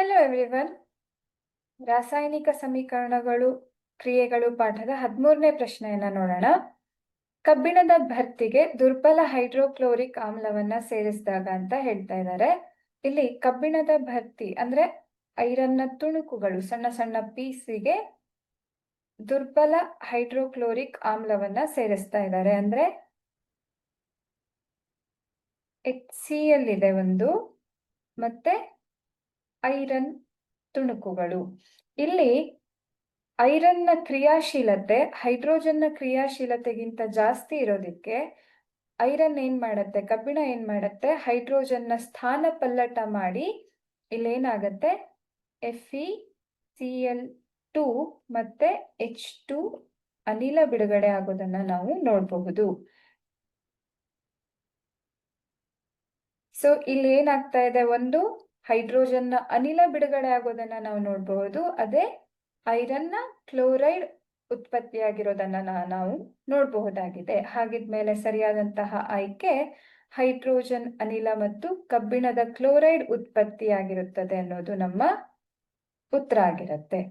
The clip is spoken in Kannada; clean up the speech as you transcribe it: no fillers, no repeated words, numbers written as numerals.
Hello everyone. ರಾಸಾಯನಿಕ ಸಮೀಕರಣಗಳು ಕ್ರಿಯೆಗಳು ಪಾಠದ 13ನೇ ಪ್ರಶ್ನೆಯನ್ನ ನೋಡೋಣ. ಕಬ್ಬಿಣದ ಭರ್ತಿಗೆ ದುರ್ಬಲ ಹೈಡ್ರೋಕ್ಲೋರಿಕ್ ಆಮ್ಲವನ್ನ ಸೇರಿಸಿದಾಗ ಅಂತ ಹೇಳ್ತಾ ಇದ್ದಾರೆ. ಇಲ್ಲಿ ಕಬ್ಬಿಣದ ಭರ್ತಿ ಅಂದ್ರೆ ಐರನ್ನ ತುಣುಕುಗಳು, ಸಣ್ಣ ಸಣ್ಣ ಪೀಸಿಗೆ ದುರ್ಬಲ ಹೈಡ್ರೋಕ್ಲೋರಿಕ್ ಆಮ್ಲವನ್ನ ಸೇರಿಸ್ತಾ ಇದ್ದಾರೆ. ಅಂದ್ರೆ HCl ಇದೆ ಒಂದು, ಮತ್ತೆ ಐರನ್ ತುಣುಕುಗಳು. ಇಲ್ಲಿ ಐರನ್ನ ಕ್ರಿಯಾಶೀಲತೆ ಹೈಡ್ರೋಜನ್ನ ಕ್ರಿಯಾಶೀಲತೆಗಿಂತ ಜಾಸ್ತಿ ಇರೋದಕ್ಕೆ ಐರನ್ ಏನ್ ಮಾಡತ್ತೆ, ಕಬ್ಬಿಣ ಏನ್ ಮಾಡತ್ತೆ, ಹೈಡ್ರೋಜನ್ನ ಸ್ಥಾನ ಪಲ್ಲಟ ಮಾಡಿ ಇಲ್ಲೇನಾಗತ್ತೆ FeCl2 ಮತ್ತೆ H2 ಅನಿಲ ಬಿಡುಗಡೆ ಆಗೋದನ್ನ ನಾವು ನೋಡಬಹುದು. ಸೊ ಇಲ್ಲಿ ಏನಾಗ್ತಾ ಇದೆ, ಒಂದು ಹೈಡ್ರೋಜನ್ನ ಅನಿಲ ಬಿಡುಗಡೆ ಆಗೋದನ್ನ ನಾವು ನೋಡಬಹುದು. ಅದೇ ಐರನ್ನ ಕ್ಲೋರೈಡ್ ಉತ್ಪತ್ತಿಯಾಗಿರೋದನ್ನ ನಾವು ನೋಡಬಹುದಾಗಿದೆ. ಹಾಗಿದ್ಮೇಲೆ ಸರಿಯಾದಂತಹ ಆಯ್ಕೆ ಹೈಡ್ರೋಜನ್ ಅನಿಲ ಮತ್ತು ಕಬ್ಬಿಣದ ಕ್ಲೋರೈಡ್ ಉತ್ಪತ್ತಿಯಾಗಿರುತ್ತದೆ ಅನ್ನೋದು ನಮ್ಮ ಉತ್ತರ ಆಗಿರುತ್ತೆ.